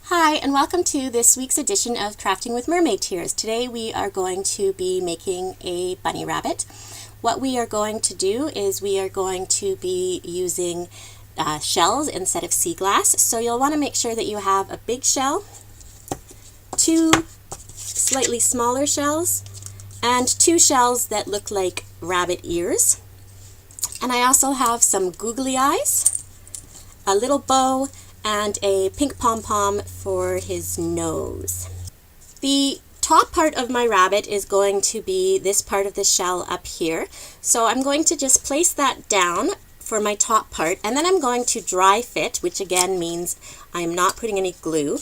Hi, and welcome to this week's edition of Crafting with Mermaid Tears. Today we are going to be making a bunny rabbit. What we are going to do is we are going to be using shells instead of sea glass. So you'll want to make sure that you have a big shell, two slightly smaller shells, and two shells that look like rabbit ears. And I also have some googly eyes, a little bow, and a pink pom-pom for his nose. The top part of my rabbit is going to be this part of the shell up here. So I'm going to just place that down for my top part, and then I'm going to dry fit, which again means I'm not putting any glue,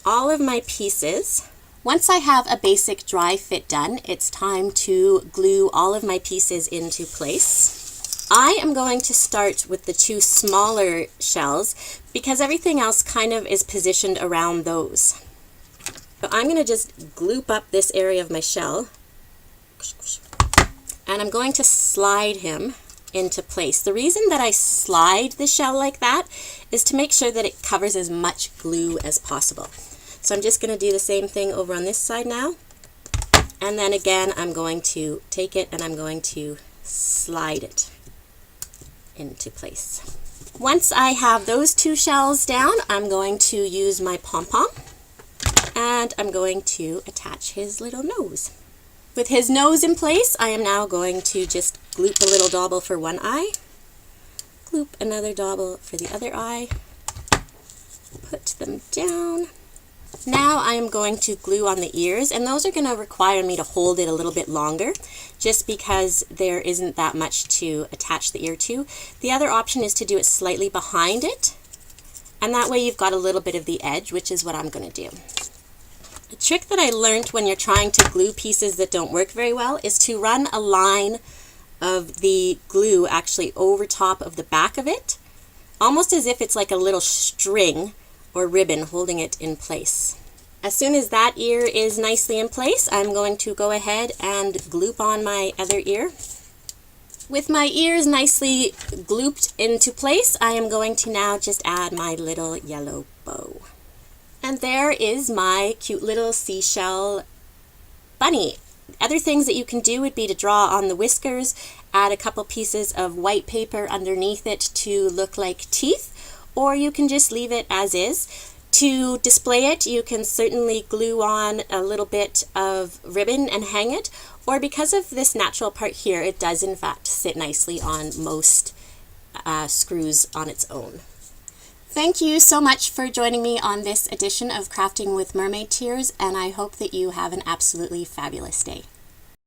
all of my pieces. Once I have a basic dry fit done, it's time to glue all of my pieces into place. I am going to start with the two smaller shells because everything else kind of is positioned around those. So I'm going to just gloop up this area of my shell, and I'm going to slide him into place. The reason that I slide the shell like that is to make sure that it covers as much glue as possible. So I'm just going to do the same thing over on this side now, and then again I'm going to take it and I'm going to slide it into place. Once I have those two shells down, I'm going to use my pom-pom and I'm going to attach his little nose. With his nose in place, I am now going to just gloop a little dauble for one eye, gloop another dauble for the other eye, put them down. Now I am going to glue on the ears, and those are going to require me to hold it a little bit longer just because there isn't that much to attach the ear to. The other option is to do it slightly behind it, and that way you've got a little bit of the edge, which is what I'm going to do. A trick that I learned when you're trying to glue pieces that don't work very well is to run a line of the glue actually over top of the back of it, almost as if it's like a little string or ribbon holding it in place. As soon as that ear is nicely in place, I'm going to go ahead and gloop on my other ear. With my ears nicely glooped into place, I am going to now just add my little yellow bow. And there is my cute little seashell bunny. Other things that you can do would be to draw on the whiskers, add a couple pieces of white paper underneath it to look like teeth, or you can just leave it as is. To display it, you can certainly glue on a little bit of ribbon and hang it, or because of this natural part here, it does in fact sit nicely on most screws on its own. Thank you so much for joining me on this edition of Crafting with Mermaid Tears, and I hope that you have an absolutely fabulous day.